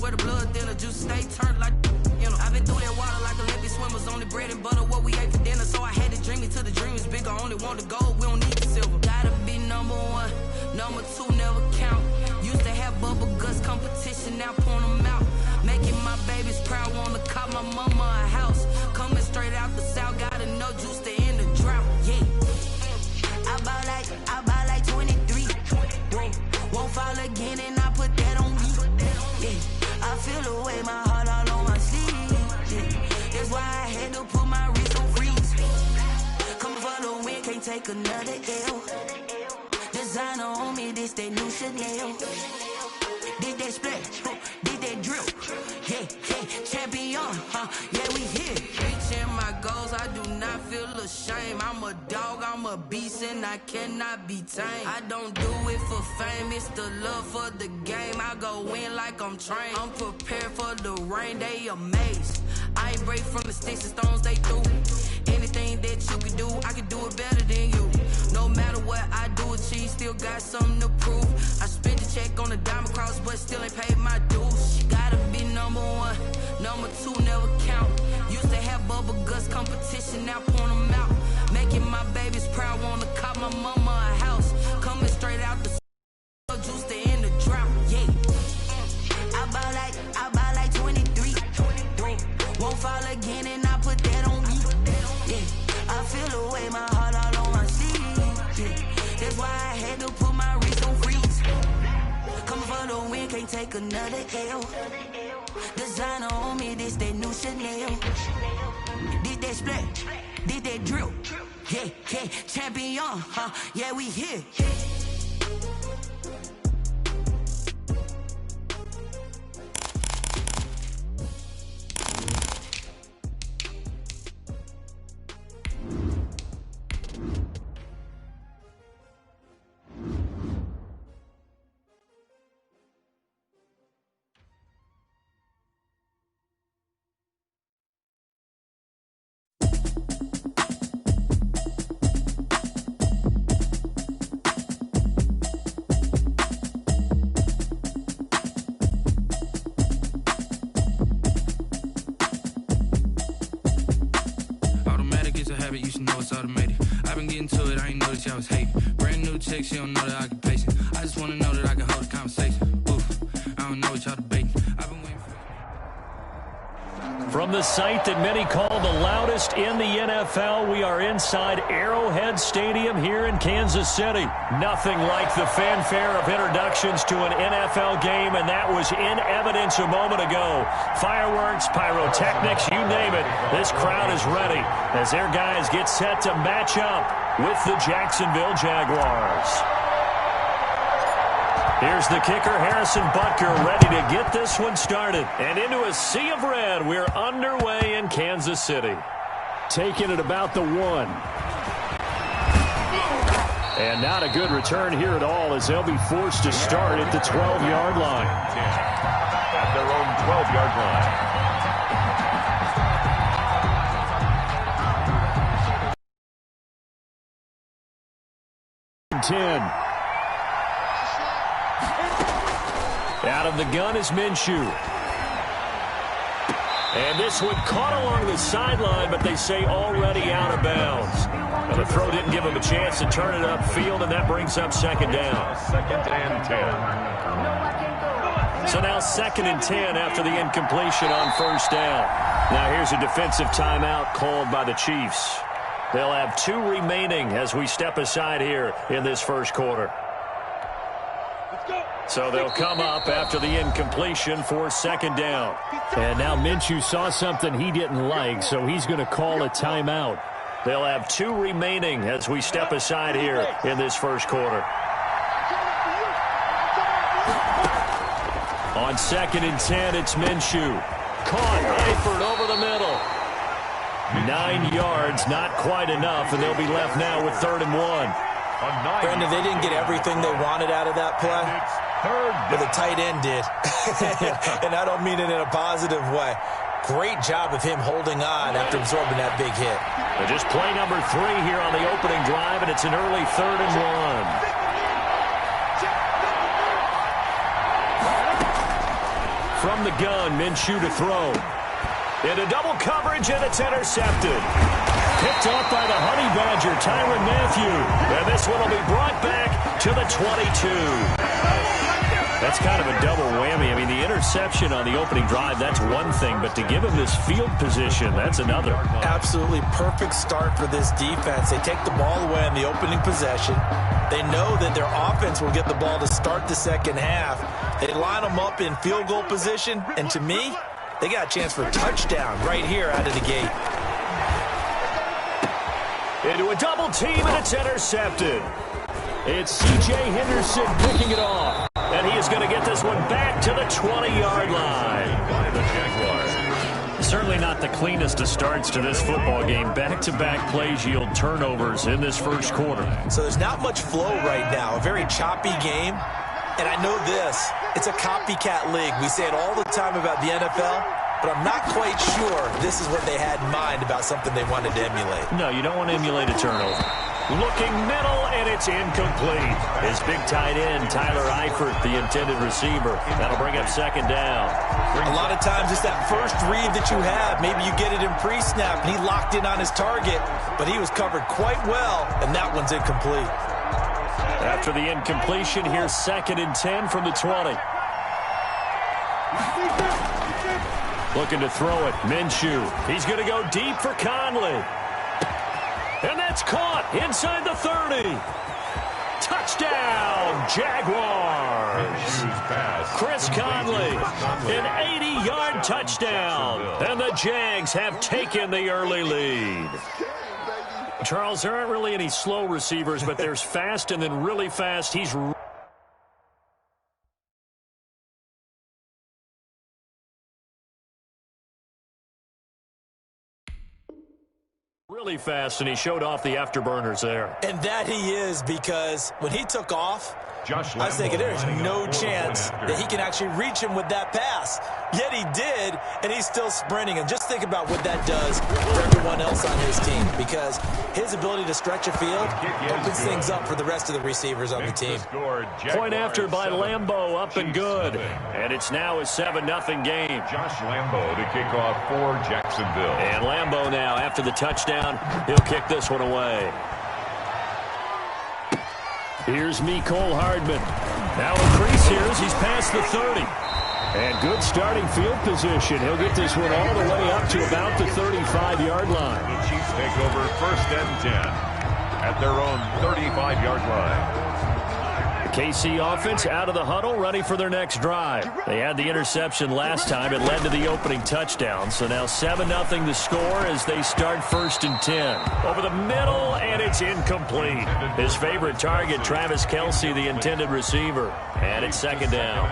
where the blood thinner, juice stay turned like, you know. I've been through that water like Olympic swimmers, only bread and butter, what we ate for dinner. So I had to dream it till the dream is bigger, only want the gold, we don't need the silver. Gotta be number one, number two never count. Used to have bubble guts competition, now point them out. Making my babies proud, wanna cop my mama a house. Coming straight out the south, gotta know juice to end the drought, yeah. I buy like 23. Won't fall again and I put that on me. Yeah, I feel the way, my heart all on my sleeve. Yeah, that's why I had to put my wrist on freeze. Coming for the win, can't take another L. Designer on me, this that new Chanel. Did that splash, did that drill. Yeah, champion, yeah, we here. Reaching my goals, I do not feel ashamed. I'm a dog, I'm a beast, and I cannot be tamed. I don't do it for fame, it's the love for the game. I go in like I'm trained. I'm prepared for the rain, they amazed. I ain't break from the sticks and stones they threw. Anything that you can do, I can do it better than you. No matter what I do, achieve, still got something to prove. I spent the check on the diamond cross, but still ain't paid my dues. Gotta be number one, number two never count. Used to have bubble guts competition, now point them out. Making my babies proud, wanna cop my mama a house. Coming straight out the juice to end the drought, yeah. I buy like 23. Won't fall again and I put that on me. Yeah, I feel the way, my heart all on my sleeve. Yeah, that's why I had to put my wrist on freeze. Coming for the win, can't take another L. Designer on me, this that new Chanel. Did that splash, did that drill. Yeah, champion, yeah, we here. You should know it's automated. I've been getting to it, I ain't know that y'all was hating. Brand new chick, she don't know the occupation. I just wanna know that I can hold a conversation. Oof, I don't know what y'all debating. I've been waiting From the site that many call the loudest in the NFL, we are inside Arrowhead Stadium here in Kansas City. Nothing like the fanfare of introductions to an NFL game, and that was in evidence a moment ago. Fireworks, pyrotechnics, you name it. This crowd is ready as their guys get set to match up with the Jacksonville Jaguars. Here's the kicker, Harrison Butker, ready to get this one started. And into a sea of red, we're underway in Kansas City. Taking it about the 1. And not a good return here at all as they'll be forced to start at the 12-yard line. At their own 12-yard line. 10. Out of the gun is Minshew. And this one caught along the sideline, but they say already out of bounds. Now the throw didn't give him a chance to turn it upfield, and that brings up second down. Second and 10. So now second and 10 after the incompletion on first down. Now here's a defensive timeout called by the Chiefs. They'll have 2 remaining as we step aside here in this first quarter. So they'll come up after the incompletion for second down. And now Minshew saw something he didn't like, so he's going to call a timeout. They'll have 2 remaining as we step aside here in this first quarter. On second and 10, it's Minshew. Caught, Eifert over the middle. 9 yards, not quite enough, and they'll be left now with 3rd and 1. Brandon, they didn't get everything they wanted out of that play, but the tight end did. And I don't mean it in a positive way. Great job of him holding on after absorbing that big hit. Just play number 3 here on the opening drive, and it's an early 3rd and 1. from the gun. Minshew to throw. Into double coverage, and it's intercepted. Picked off by the Honey Badger, Tyrann Mathieu. And this one will be brought back to the 22. That's kind of a double whammy. I mean, the interception on the opening drive, that's one thing. But to give him this field position, that's another. Absolutely perfect start for this defense. They take the ball away on the opening possession. They know that their offense will get the ball to start the second half. They line them up in field goal position. And to me, they got a chance for a touchdown right here out of the gate. Into a double team, and it's intercepted. It's C.J. Henderson picking it off. And he is going to get this one back to the 20-yard line. By the Jaguars. Certainly not the cleanest of starts to this football game. Back-to-back plays yield turnovers in this first quarter. So there's not much flow right now. A very choppy game. And I know this. It's a copycat league. We say it all the time about the NFL. But I'm not quite sure this is what they had in mind about something they wanted to emulate. No, you don't want to emulate a turnover. Looking middle, and it's incomplete. His big tight end, Tyler Eifert, the intended receiver. That'll bring up second down. A lot of times it's that first read that you have. Maybe you get it in pre-snap, and he locked in on his target, but he was covered quite well, and that one's incomplete. After the incompletion, here's 2nd and 10 from the 20. Looking to throw it, Minshew. He's going to go deep for Conley. And that's caught inside the 30. Touchdown, Jaguars. Chris Conley, an 80-yard touchdown. And the Jags have taken the early lead. Charles, there aren't really any slow receivers, but there's fast and then really fast. He's really fast, and he showed off the afterburners there. And that he is, because when he took off, I was thinking there's no chance that he can actually reach him with that pass. Yet he did, and he's still sprinting. And just think about what that does for everyone else on his team, because his ability to stretch a field opens things up for the rest of the receivers on the team. Point after by Lambo, up and good. And it's now a 7-0 game. Josh Lambo to kick off for Jacksonville. And Lambo now, after the touchdown, he'll kick this one away. Here's Mecole Hardman. Now a crease here as he's past the 30. And good starting field position. He'll get this one all the way up to about the 35-yard line. The Chiefs take over 1st and 10 at their own 35-yard line. KC offense out of the huddle, ready for their next drive. They had the interception last time. It led to the opening touchdown. So now 7-0 the score as they start 1st and 10. Over the middle, and it's incomplete. His favorite target, Travis Kelce, the intended receiver. And it's 2nd down.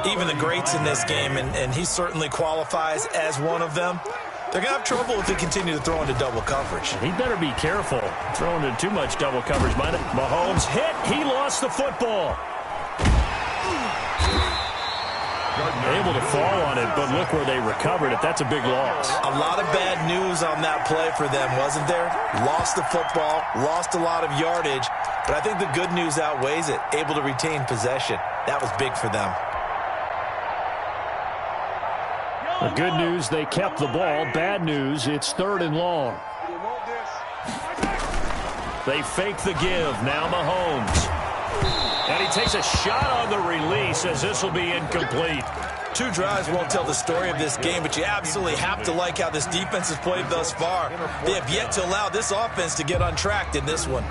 Even the greats in this game, and he certainly qualifies as one of them, they're going to have trouble if they continue to throw into double coverage. He better be careful. Throwing into too much double coverage. Mahomes hit. He lost the football. Able to fall on it, but look where they recovered it. That's a big loss. A lot of bad news on that play for them, wasn't there? Lost the football, lost a lot of yardage, but I think the good news outweighs it. Able to retain possession. That was big for them. The good news, they kept the ball. Bad news, it's 3rd and long. They fake the give. Now Mahomes. And he takes a shot on the release as this will be incomplete. 2 drives won't tell the story of this game, but you absolutely have to like how this defense has played thus far. They have yet to allow this offense to get untracked in this one.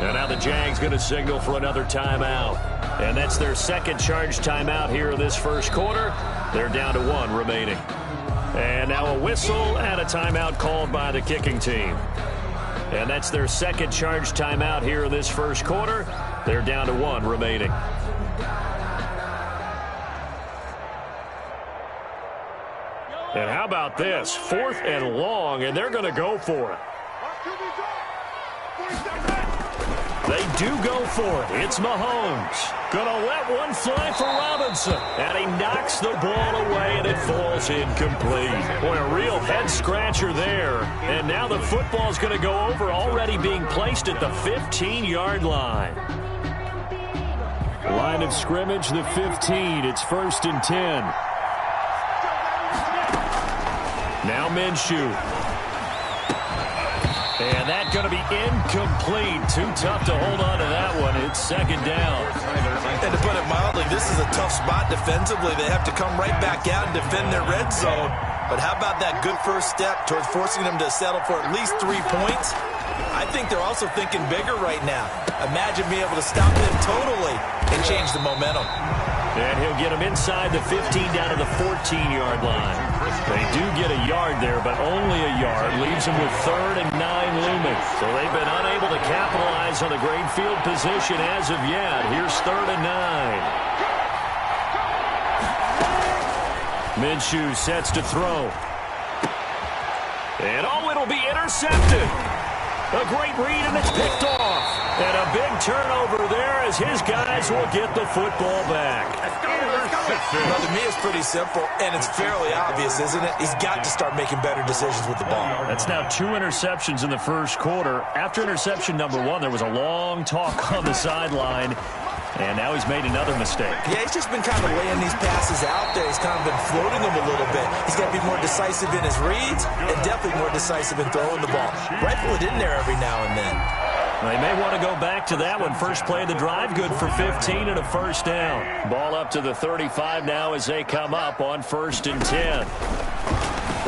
And now the Jags going to signal for another timeout. And that's their 2nd charge timeout here in this first quarter. They're down to 1 remaining. And now a whistle and a timeout called by the kicking team. And that's their 2nd charge timeout here in this first quarter. They're down to 1 remaining. And how about this? 4th and long, and they're going to go for it. They do go for it. It's Mahomes. Gonna let one fly for Robinson. And he knocks the ball away, and it falls incomplete. Boy, a real head-scratcher there. And now the football's going to go over, already being placed at the 15-yard line. Line of scrimmage, the 15. It's 1st and 10. Now Minshew. And that's going to be incomplete. Too tough to hold on to that one. It's 2nd down. And to put it mildly, this is a tough spot defensively. They have to come right back out and defend their red zone. But how about that good first step towards forcing them to settle for at least 3 points? I think they're also thinking bigger right now. Imagine being able to stop them totally and change the momentum. And he'll get them inside the 15 down to the 14-yard line. They do get a yard there, but only a yard. Leaves them with 3rd and 9 looming. So they've been unable to capitalize on the great field position as of yet. Here's 3rd and 9. Minshew sets to throw. And it'll be intercepted. A great read, and it's picked off. And a big turnover there as his guys will get the football back. Well, to me, it's pretty simple, and it's fairly obvious, isn't it? He's got to start making better decisions with the ball. That's now 2 interceptions in the first quarter. After interception number 1, there was a long talk on the sideline. And now he's made another mistake. Yeah, he's just been kind of laying these passes out there. He's kind of been floating them a little bit. He's got to be more decisive in his reads and definitely more decisive in throwing the ball. Rifle it in there every now and then. They may want to go back to that one. First play of the drive, good for 15 and a 1st down. Ball up to the 35 now as they come up on 1st and 10.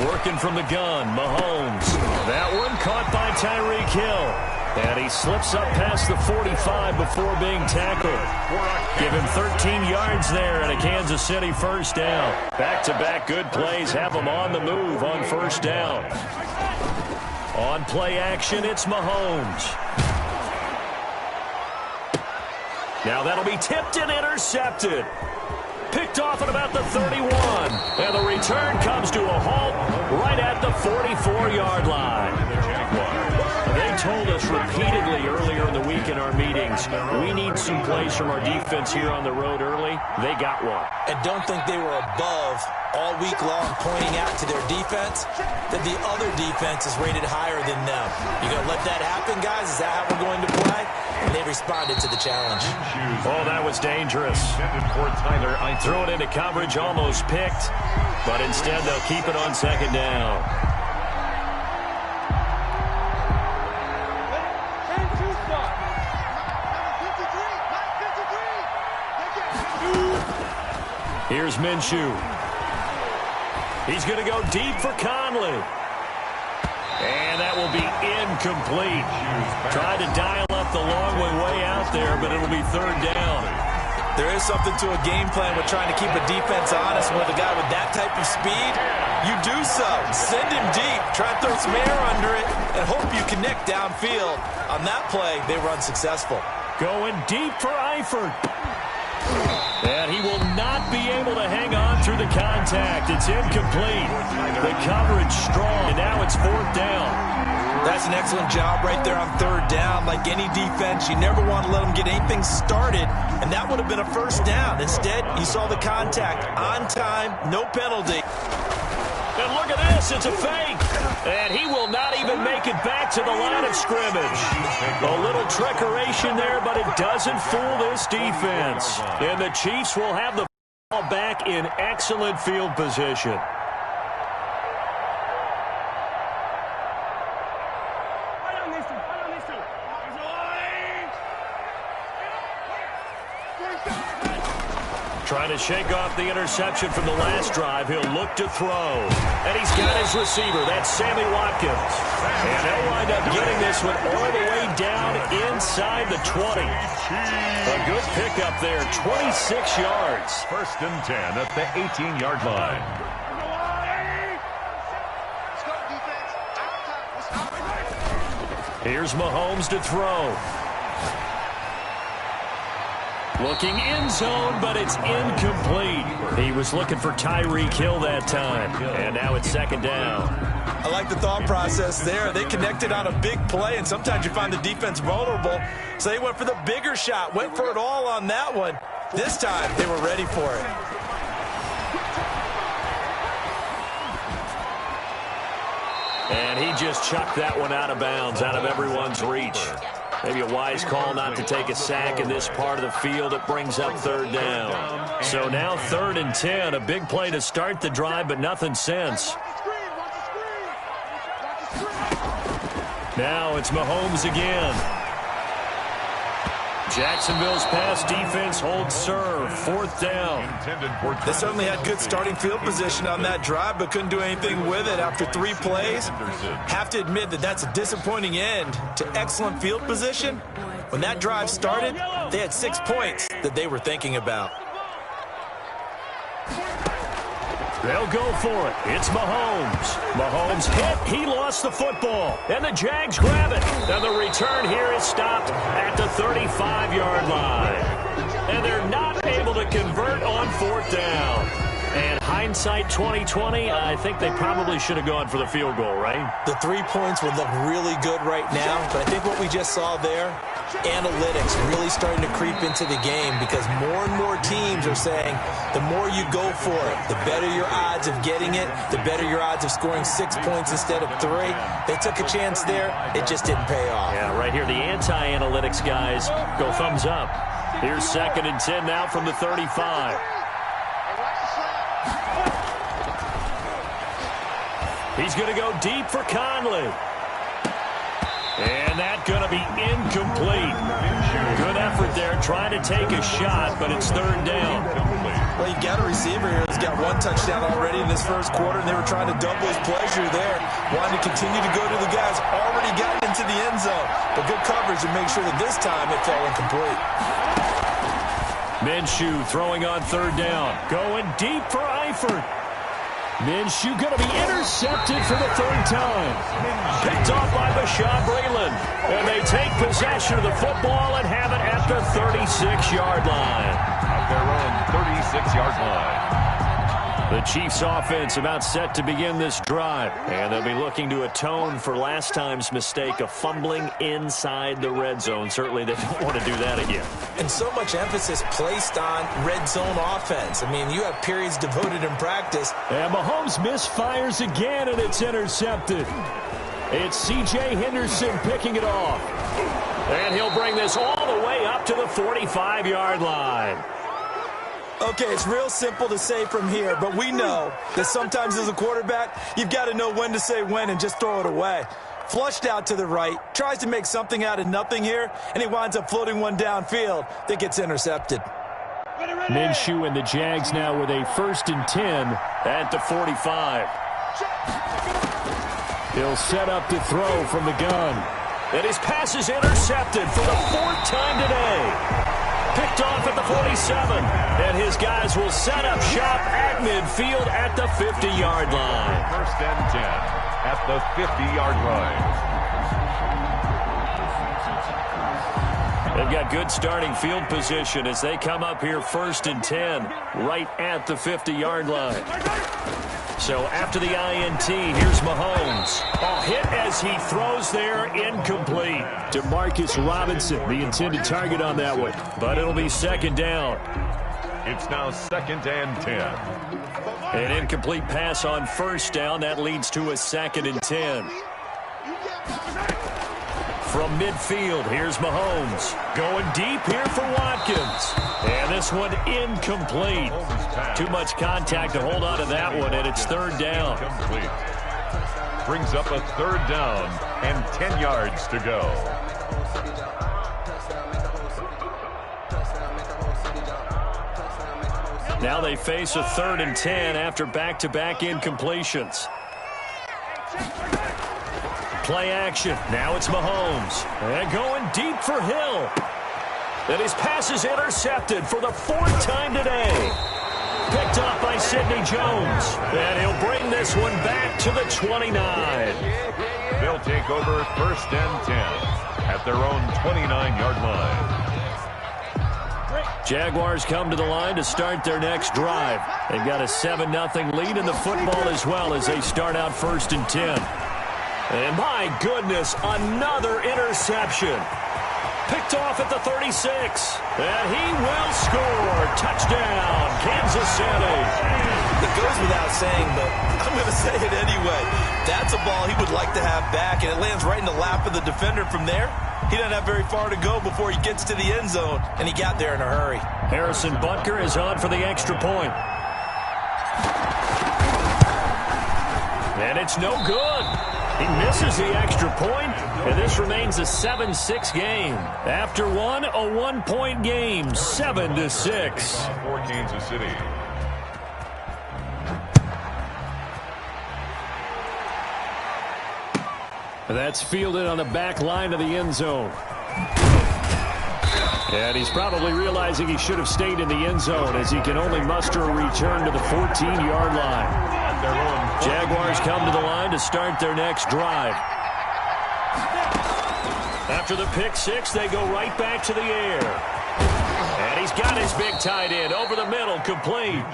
Working from the gun, Mahomes. That one caught by Tyreek Hill. And he slips up past the 45 before being tackled. Give him 13 yards there and a Kansas City 1st down. Back-to-back good plays have them on the move on 1st down. On play action, it's Mahomes. Now that'll be tipped and intercepted. Picked off at about the 31. And the return comes to a halt right at the 44-yard line. They told us repeatedly earlier in the week in our meetings, we need some plays from our defense here on the road early. They got one. And don't think they were above all week long pointing out to their defense that the other defense is rated higher than them. You going to let that happen, guys? Is that how we're going to play? And they responded to the challenge. Oh, that was dangerous. Threw it into coverage, almost picked. But instead, they'll keep it on 2nd down. Here's Minshew. He's going to go deep for Conley. And that will be incomplete. Tried to dial up the long way out there, but it'll be 3rd down. There is something to a game plan with trying to keep a defense honest. With a guy with that type of speed, you do so. Send him deep. Try to throw some air under it and hope you connect downfield. On that play, they were unsuccessful. Going deep for Eifert. And he will not be able to hang on through the contact. It's incomplete. The coverage strong, and now it's 4th down. That's an excellent job right there on 3rd down. Like any defense, you never want to let them get anything started, and that would have been a 1st down. Instead, you saw the contact on time, no penalty. And look at this, it's a fake. And he will not even make it back to the line of scrimmage. A little trickeration there, but it doesn't fool this defense. And the Chiefs will have the ball back in excellent field position. Trying to shake off the interception from the last drive. He'll look to throw. And he's got his receiver. That's Sammy Watkins. And they'll wind up getting this one all the way down inside the 20. A good pickup there, 26 yards. 1st and 10 at the 18-yard line. Here's Mahomes to throw. Looking end zone, but it's incomplete. He was looking for Tyreek Hill that time. And now it's 2nd down. I like the thought process there. They connected on a big play, and sometimes you find the defense vulnerable. So they went for the bigger shot, went for it all on that one. This time, they were ready for it. And he just chucked that one out of bounds, out of everyone's reach. Maybe a wise call not to take a sack in this part of the field. It brings up third down. So now 3rd and 10. A big play to start the drive, but nothing since. Now it's Mahomes again. Jacksonville's pass defense holds serve. 4th down. They certainly had good starting field position on that drive, but couldn't do anything with it after 3 plays. Have to admit that that's a disappointing end to excellent field position. When that drive started, they had 6 points that they were thinking about. They'll go for it. It's Mahomes. Mahomes hit. He lost the football. And the Jags grab it. And the return here is stopped at the 35-yard line. And they're not able to convert on 4th down. And hindsight 2020, I think they probably should have gone for the field goal, right? The 3 points would look really good right now, but I think what we just saw there, analytics really starting to creep into the game because more and more teams are saying the more you go for it, the better your odds of getting it, the better your odds of scoring 6 points instead of 3. They took a chance there. It just didn't pay off. Yeah, right here, the anti-analytics guys go thumbs up. Here's 2nd and 10 now from the 35. He's going to go deep for Conley. And that's going to be incomplete. Good effort there trying to take a shot, but it's 3rd down. Well, you got a receiver here who's got 1 touchdown already in this first quarter, and they were trying to double his pleasure there. Wanted to continue to go to the guys already gotten into the end zone. But good coverage to make sure that this time it fell incomplete. Minshew throwing on 3rd down. Going deep for Eifert. Minshew going to be intercepted for the 3rd time. Picked off by Bashaud Breeland. And they take possession of the football and have it at the 36-yard line. At their own 36-yard line. The Chiefs offense about set to begin this drive. And they'll be looking to atone for last time's mistake of fumbling inside the red zone. Certainly they don't want to do that again. And so much emphasis placed on red zone offense. I mean, you have periods devoted in practice. And Mahomes misfires again, and it's intercepted. It's C.J. Henderson picking it off. And he'll bring this all the way up to the 45-yard line. Okay, it's real simple to say from here, but we know that sometimes as a quarterback, you've got to know when to say when and just throw it away. Flushed out to the right, tries to make something out of nothing here, and he winds up floating one downfield that gets intercepted. Minshew and the Jags now with a 1st and 10 at the 45. He'll set up to throw from the gun. And his pass is intercepted for the 4th time today. Picked off at the 47. And his guys will set up shop at midfield at the 50-yard line. 1st and 10 at the 50-yard line. They've got good starting field position as they come up here 1st and 10 right at the 50-yard line. So after the INT, here's Mahomes. A hit as he throws there, incomplete. Demarcus Robinson, the intended target on that one. But it'll be 2nd down. It's now 2nd and 10. An incomplete pass on 1st down. That leads to a 2nd and 10. From midfield, here's Mahomes. Going deep here for Watkins. And this one incomplete. Too much contact to hold on to that one, and it's 3rd down. Complete. Brings up a 3rd down and 10 yards to go. Now they face a 3rd and 10 after back-to-back incompletions. Play action. Now it's Mahomes. And going deep for Hill. And his pass is intercepted for the 4th time today. Picked off by Sidney Jones. And he'll bring this one back to the 29. They'll take over 1st and 10 at their own 29-yard line. Jaguars come to the line to start their next drive. They've got a 7-0 lead in the football as well as they start out 1st and 10. And my goodness, another interception. Picked off at the 36. And he will score. Touchdown, Kansas City. It goes without saying, but I'm going to say it anyway. That's a ball he would like to have back, and it lands right in the lap of the defender from there. He doesn't have very far to go before he gets to the end zone, and he got there in a hurry. Harrison Butker is on for the extra point. And it's no good. He misses the extra point, and this remains a 7-6 game. After one, a 1-point game, 7-6. For Kansas City. That's fielded on the back line of the end zone. And he's probably realizing he should have stayed in the end zone as he can only muster a return to the 14-yard line. Jaguars come to the line to start their next drive. After the pick six, they go right back to the air. And he's got his big tight end over the middle, complete.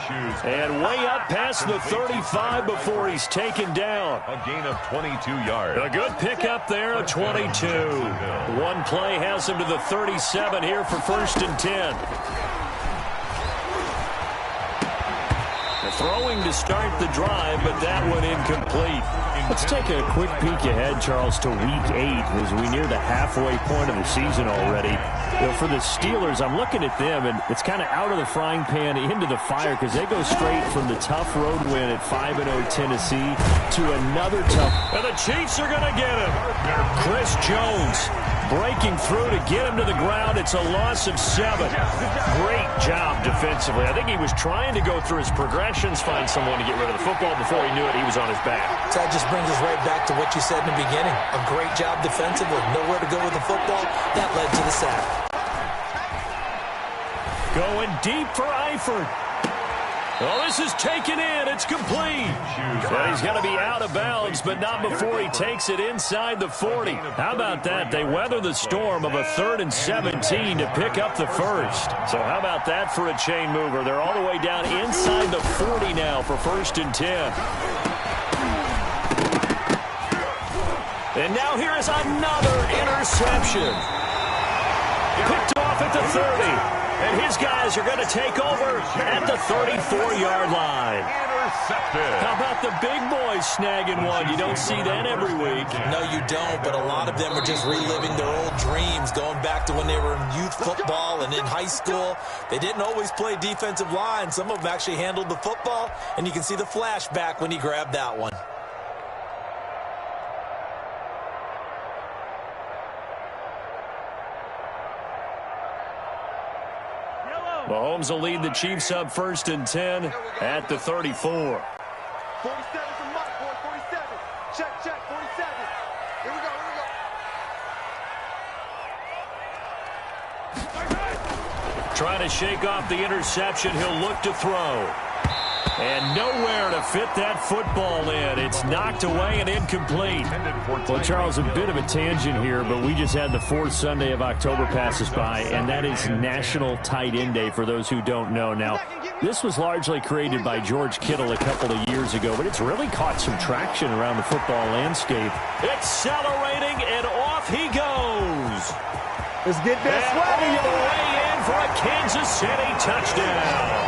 And way up past the 35 before he's taken down. A gain of 22 yards. A good pickup there, a 22. One play has him to the 37 here for 1st and 10. Throwing to start the drive, but that one incomplete. Let's take a quick peek ahead, Charles, to Week 8 as we near the halfway point of the season already. You know, for the Steelers, I'm looking at them, and it's kind of out of the frying pan into the fire because they go straight from the tough road win at 5-0 Tennessee to another tough. And the Chiefs are going to get him. Chris Jones breaking through to get him to the ground. It's a loss of 7. Great job defensively. I think he was trying to go through his progressions, find someone to get rid of the football. Before he knew it, he was on his back. So that just brings us right back to what you said in the beginning. A great job defensively. Nowhere to go with the football. That led to the sack. Going deep for Eifert. Oh, this is taken in. It's complete. Well, he's got to be out of bounds, but not before he takes it inside the 40. How about that? They weather the storm of a 3rd and 17 to pick up the first. So how about that for a chain mover? They're all the way down inside the 40 now for 1st and 10. And now here is another interception. Picked off at the 30. And his guys are going to take over at the 34-yard line. Intercepted. How about the big boys snagging one? You don't see that every week. No, you don't, but a lot of them are just reliving their old dreams, going back to when they were in youth football and in high school. They didn't always play defensive line. Some of them actually handled the football, and you can see the flashback when he grabbed that one. Mahomes will lead the Chiefs up 1st and 10 at the 34. 47's a mark, boy. 47. Check, 47. Here we go. Trying to shake off the interception. He'll look to throw. And nowhere to fit that football in. It's knocked away and incomplete. Well, Charles, a bit of a tangent here, but we just had the 4th Sunday of October pass us by, and that is National Tight End Day for those who don't know. Now, this was largely created by George Kittle a couple of years ago, but it's really caught some traction around the football landscape. Accelerating, and off he goes. Let's get that swag. Way in for a Kansas City touchdown.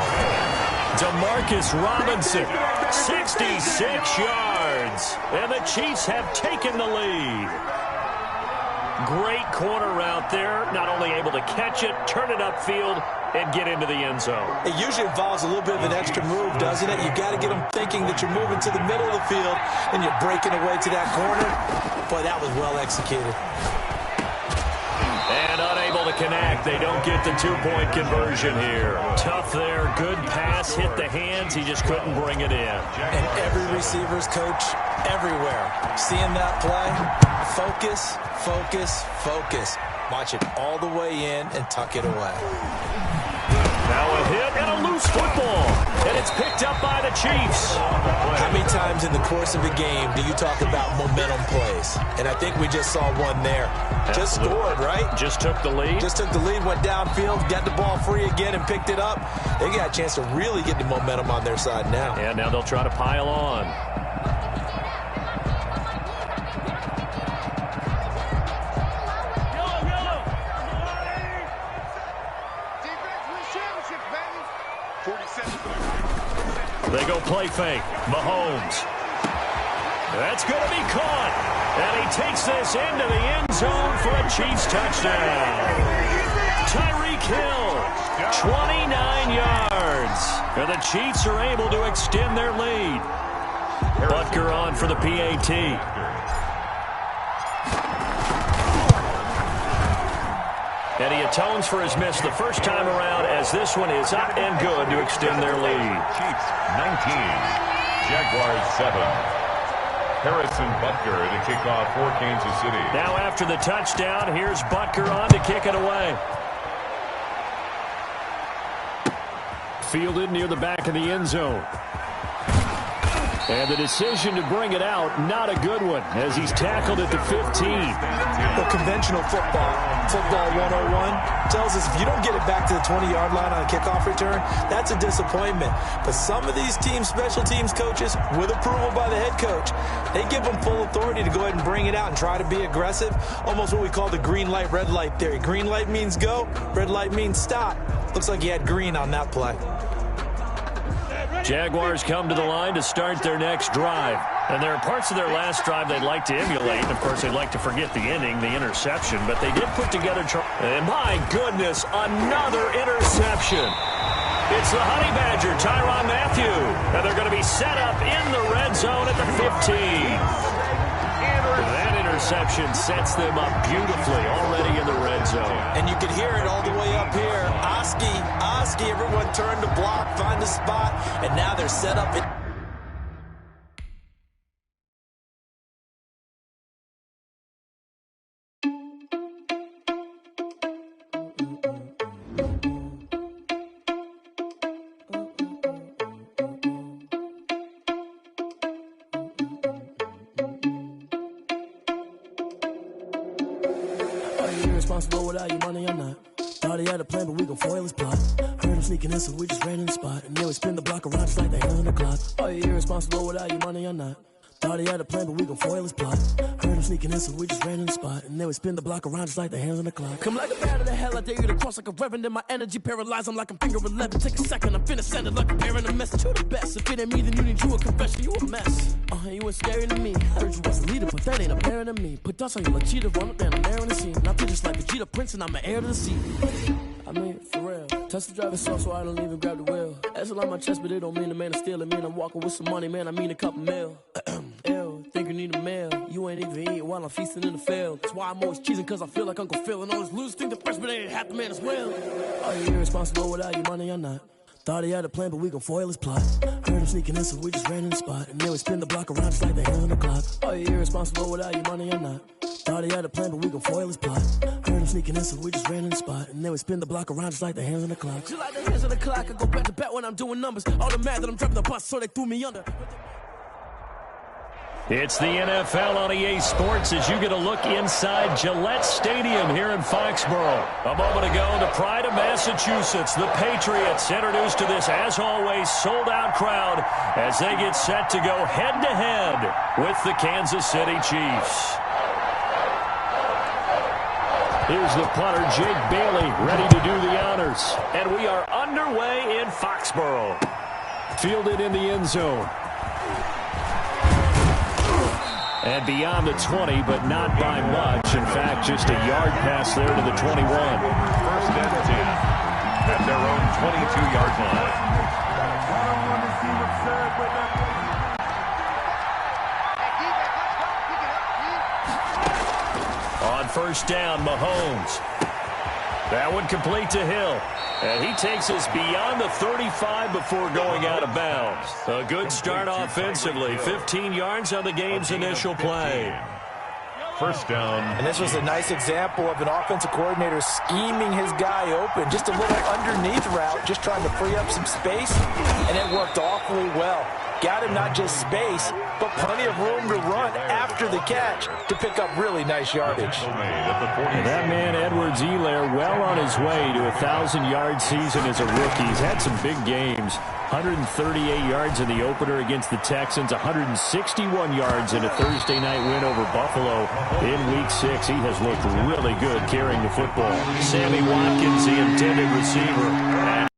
Demarcus Robinson, 66 yards, and the Chiefs have taken the lead. Great corner route there, not only able to catch it, turn it upfield, and get into the end zone. It usually involves a little bit of an extra move, doesn't it? You've got to get them thinking that you're moving to the middle of the field, and you're breaking away to that corner. Boy, that was well executed. And unable to connect. They don't get the 2-point conversion here. Tough there. Good pass. Hit the hands. He just couldn't bring it in. And every receiver's coach everywhere. Seeing that play, focus, focus, focus. Watch it all the way in and tuck it away. Now a hit and a loose football. And it's picked up by the Chiefs. How many times in the course of a game do you talk about momentum plays? And I think we just saw one there. Just scored, right? Just took the lead. Just took the lead, went downfield, got the ball free again and picked it up. They got a chance to really get the momentum on their side now. And now they'll try to pile on. They go play fake. Mahomes. That's going to be caught. And he takes this into the end zone for a Chiefs touchdown. Tyreek Hill, 29 yards. And the Chiefs are able to extend their lead. Butker on for the PAT. And he atones for his miss the first time around as this one is up and good to extend their lead. Chiefs 19, Jaguars 7. Harrison Butker to kick off for Kansas City. Now after the touchdown, here's Butker on to kick it away. Fielded near the back of the end zone. And the decision to bring it out, not a good one, as he's tackled at the 15. The conventional football 101, tells us if you don't get it back to the 20-yard line on a kickoff return, that's a disappointment. But some of these teams, special teams coaches, with approval by the head coach, they give them full authority to go ahead and bring it out and try to be aggressive, almost what we call the green light, red light theory. Green light means go, red light means stop. Looks like he had green on that play. Jaguars come to the line to start their next drive. And there are parts of their last drive they'd like to emulate. Of course, they'd like to forget the ending, the interception. But they did put together... And my goodness, another interception. It's the Honey Badger, Tyrann Mathieu. And they're going to be set up in the red zone at the 15. That interception sets them up beautifully already in the red zone. And you can hear it all the way up here. Oski, everyone turned to block, find a spot, and now they're set up in... Irresponsible without your money or not. Thought he had a plan, but we gon' foil his plot. Heard him sneaking in, so we just ran in the spot. And then we spin the block around just like the hands on the clock. Are you irresponsible without your money or not? Thought he had a plan, but we gon' foil his plot. Heard him sneaking in, so we just ran in the spot. And then we spin the block around just like the hands on the clock. Come like a bat of the hell, I dare you to cross like a reverend. And my energy paralyzed, I'm like I'm finger 11. Take a second, I'm finna send it like a parent a message. You the best, if it ain't me, then you need you a confession. You a mess. You ain't scary to me. Heard you was a leader, but that ain't apparent to me. Put dust on you like cheetah, run up there, I'm airing the scene. Now feel just like the Cheetah Prince, and I'm an heir to the sea. I mean, for real. Touch the driver's soft, so I don't even grab the wheel. That's on my chest, but it don't mean the man is stealing. Mean I'm walking with some money, man, I mean a couple mil. Ew, think you need a meal. You ain't even eating while I'm feasting in the field. That's why I'm always cheesing, cause I feel like Uncle Phil. And all those losers think the freshman ain't half the man as well. Are you irresponsible without your money or not? Thought he had a plan, but we gon' foil his plot. Heard him sneaking in, so we just ran in the spot. And then we spin the block around just like the hands on the clock. Are you irresponsible without your money or not? Thought he had a plan, but we gon' foil his plot. Heard him sneaking in, so we just ran in the spot. And then we spin the block around just like the hands on the clock. Just like the hands on the clock, I go back to back when I'm doing numbers. All the mad that I'm driving the bus, so they threw me under. It's the NFL on EA Sports as you get a look inside Gillette Stadium here in Foxborough. A moment ago, the pride of Massachusetts, the Patriots, introduced to this, as always, sold-out crowd as they get set to go head-to-head with the Kansas City Chiefs. Here's the punter, Jake Bailey, ready to do the honors. And we are underway in Foxborough. Fielded in the end zone. And beyond the 20, but not by much. In fact, just a yard pass there to the 21. First and 10 at their own 22-yard line. On first down, Mahomes. That one complete to Hill. And he takes us beyond the 35 before going out of bounds. A good start offensively. 15 yards on the game's initial play. First down. And this was a nice example of an offensive coordinator scheming his guy open. Just a little underneath route, just trying to free up some space. And it worked awfully well. Got him not just space, but plenty of room to run after the catch to pick up really nice yardage. That man, Edwards-Helaire, well on his way to a 1,000-yard season as a rookie. He's had some big games. 138 yards in the opener against the Texans, 161 yards in a Thursday night win over Buffalo in Week 6. He has looked really good carrying the football. Sammy Watkins, the intended receiver.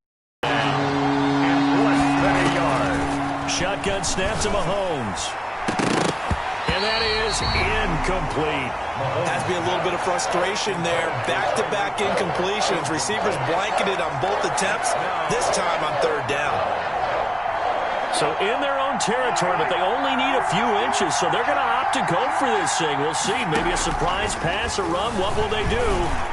Shotgun snap to Mahomes. And that is incomplete. Has to be a little bit of frustration there. Back-to-back incompletions. Receivers blanketed on both attempts. This time on third down. So in their own territory, but they only need a few inches, so they're going to opt to go for this thing. We'll see. Maybe a surprise pass or run. What will they do?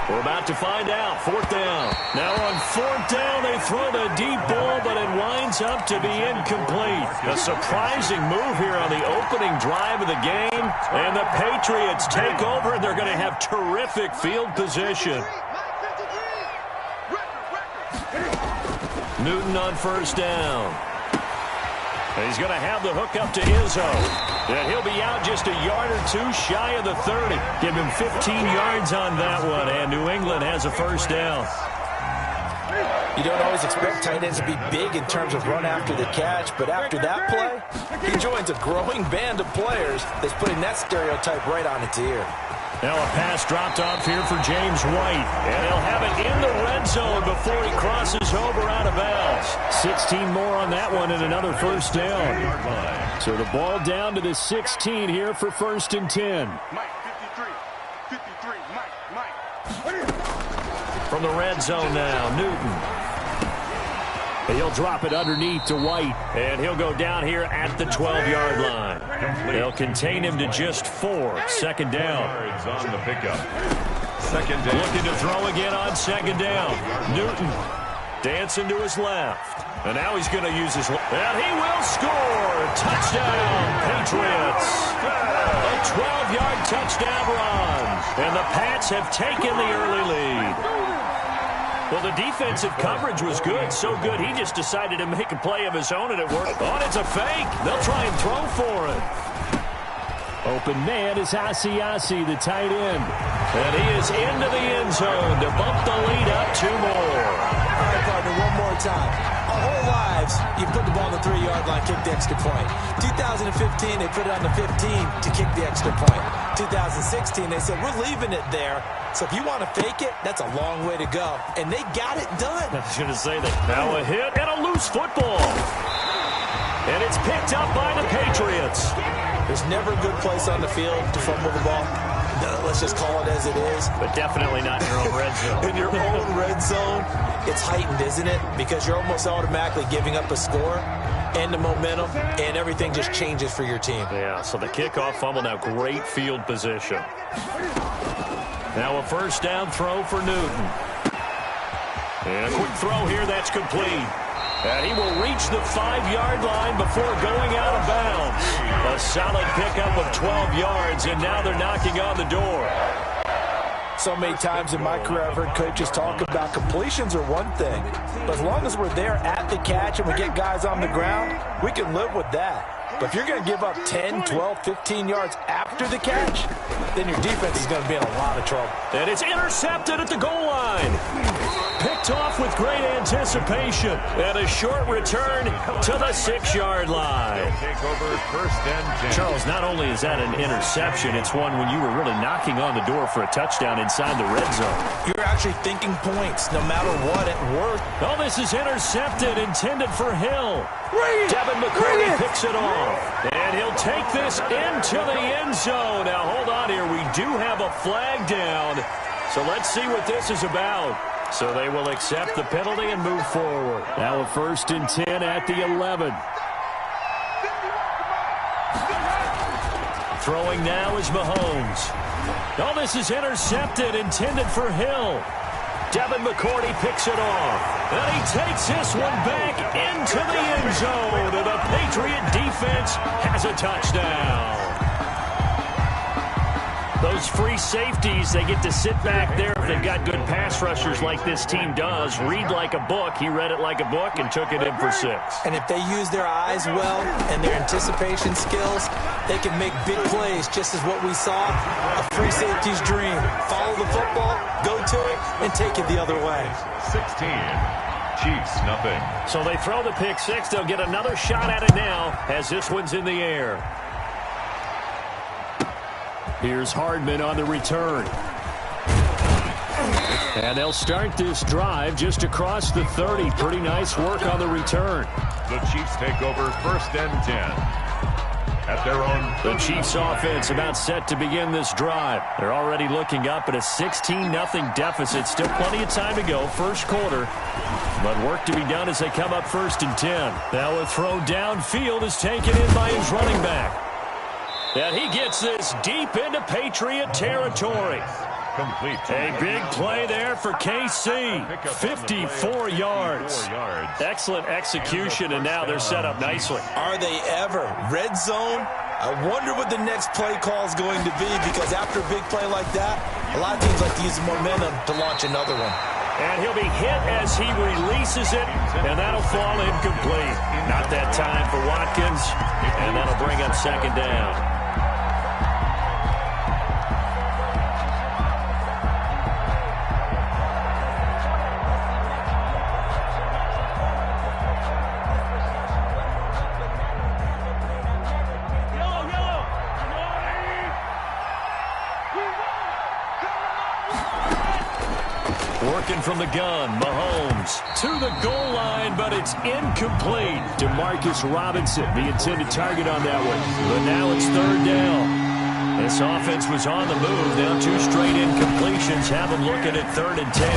We're about to find out. Fourth down. Now on fourth down, they throw the deep ball, but it winds up to be incomplete. A surprising move here on the opening drive of the game. And the Patriots take over, and they're going to have terrific field position. Newton on first down. And he's going to have the hook up to Izzo. And he'll be out just a yard or two shy of the 30. Give him 15 yards on that one. And New England has a first down. You don't always expect tight ends to be big in terms of run after the catch, but after that play, he joins a growing band of players that's putting that stereotype right on its ear. Now a pass dropped off here for James White. And he'll have it in the red zone before he crosses over out of bounds. 16 more on that one and another first down. So the ball down to the 16 here for first and 10. From the red zone now, Newton. He'll drop it underneath to White, and he'll go down here at the 12-yard line. They'll contain him to just 4. Second down. On the pickup. Second down. Looking to throw again on second down. Newton dancing to his left. And now he's going to use his left. And he will score. Touchdown, Patriots. A 12-yard touchdown run. And the Pats have taken the early lead. Well, the defensive coverage was good, so good he just decided to make a play of his own, and it worked. Oh, it's a fake. They'll try and throw for it. Open man is Asiasi, the tight end. And he is into the end zone to bump the lead up 2 more. All right, partner, one more time. Our whole lives, you put the ball on the 3-yard line, kick the extra point. 2015, they put it on the 15 to kick the extra point. 2016, they said, we're leaving it there. So if you want to fake it, that's a long way to go. And they got it done. I was going to say that. Now a hit and a loose football. And it's picked up by the Patriots. There's never a good place on the field to fumble the ball. Let's just call it as it is. But definitely not in your own red zone. In your own red zone, it's heightened, isn't it? Because you're almost automatically giving up a score and the momentum, and everything just changes for your team. Yeah, so the kickoff fumble, now great field position. Now a first down throw for Newton. And a quick throw here, that's complete. And he will reach the 5-yard line before going out of bounds. A solid pickup of 12 yards, and now they're knocking on the door. So many times in my career I've heard coaches talk about completions are one thing. But as long as we're there at the catch and we get guys on the ground, we can live with that. But if you're going to give up 10, 12, 15 yards after the catch, then your defense is going to be in a lot of trouble. And it's intercepted at the goal line. Picked off with great anticipation. And a short return to the 6-yard line. Take over first and 10. Charles, not only is that an interception, it's one when you were really knocking on the door for a touchdown inside the red zone. You're actually thinking points, no matter what it worth. Oh, this is intercepted, intended for Hill. Devin McCourty picks it off. And he'll take this into the end zone. Now, hold on here. We do have a flag down. So let's see what this is about. So they will accept the penalty and move forward. Now a first and 10 at the 11. Throwing now is Mahomes. Oh, this is intercepted, intended for Hill. Devin McCourty picks it off. And he takes this one back into the end zone. And the Patriot defense has a touchdown. Those free safeties, they get to sit back there if they've got good pass rushers like this team does. Read like a book. He read it like a book and took it in for 6. And if they use their eyes well and their anticipation skills, they can make big plays, just as what we saw, a free safety's dream. Follow the football, go to it, and take it the other way. 16. Chiefs, nothing. So they throw the pick 6. They'll get another shot at it now as this one's in the air. Here's Hardman on the return. And they'll start this drive just across the 30. Pretty nice work on the return. The Chiefs take over first and 10. at their own. The Chiefs offense about set to begin this drive. They're already looking up at a 16-0 deficit. Still plenty of time to go, first quarter. But work to be done as they come up 1st and 10. Now a throw downfield is taken in by his running back. And he gets this deep into Patriot territory. Complete. A big play there for KC. 54 yards. Excellent execution, and now they're set up nicely. Are they ever? Red zone? I wonder what the next play call is going to be, because after a big play like that, a lot of teams like to use the momentum to launch another one. And he'll be hit as he releases it, and that'll fall incomplete. Not that time for Watkins, and that'll bring up 2nd down. Working from the gun, Mahomes to the goal line, but it's incomplete. Demarcus Robinson, the intended target on that one. But now it's 3rd down. This offense was on the move. Now 2 straight incompletions have them looking at 3rd and 10.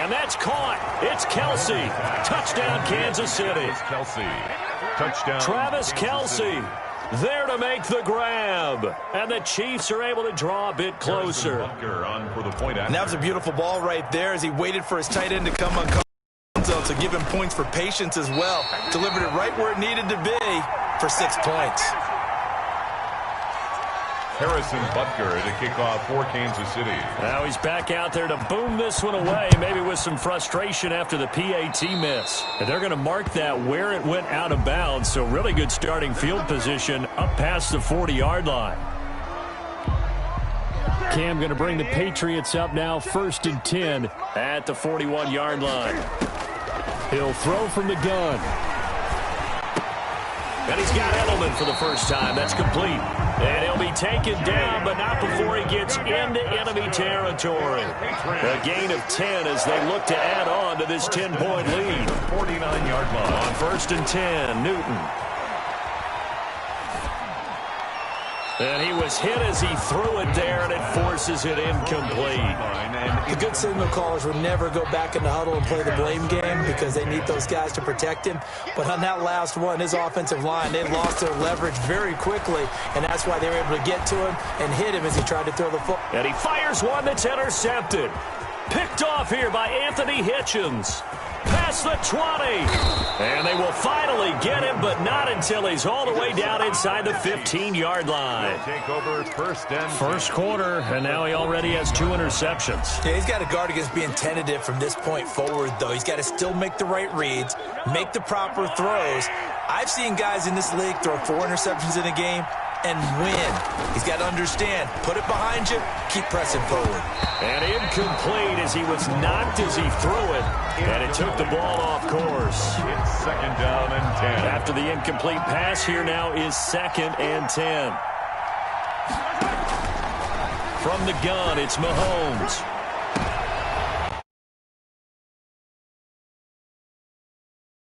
And that's caught. It's Kelce. Touchdown, Kansas City. Touchdown. Travis Kelce there to make the grab. And the Chiefs are able to draw a bit closer. And that was a beautiful ball right there as he waited for his tight end to come on to give him points for patience as well. Delivered it right where it needed to be for 6 points. Harrison Butker to kick off for Kansas City. Now he's back out there to boom this one away, maybe with some frustration after the PAT miss. And they're going to mark that where it went out of bounds, so really good starting field position up past the 40-yard line. Cam going to bring the Patriots up now 1st and 10 at the 41-yard line. He'll throw from the gun. And he's got Edelman for the first time. That's complete. And he'll be taken down, but not before he gets into enemy territory. A gain of 10 as they look to add on to this 10-point lead. 49-yard line. On 1st and 10, Newton. And he was hit as he threw it there, and it forces it incomplete. The good signal callers would never go back in the huddle and play the blame game because they need those guys to protect him. But on that last one, his offensive line, they lost their leverage very quickly, and that's why they were able to get to him and hit him as he tried to throw the football. And he fires one that's intercepted. Picked off here by Anthony Hitchens. Past the 20. And they will finally get him, but not until he's all the way down inside the 15-yard line. Take over 1st and 10. First quarter, and now he already has 2 interceptions. Yeah, he's got to guard against being tentative from this point forward, though. He's got to still make the right reads, make the proper throws. I've seen guys in this league throw 4 interceptions in a game and win. He's got to understand, put it behind you, keep pressing forward. And incomplete as he was knocked as he threw it, and it took the ball off course. It's 2nd down and 10. After the incomplete pass, here now is 2nd and 10. From the gun, it's Mahomes.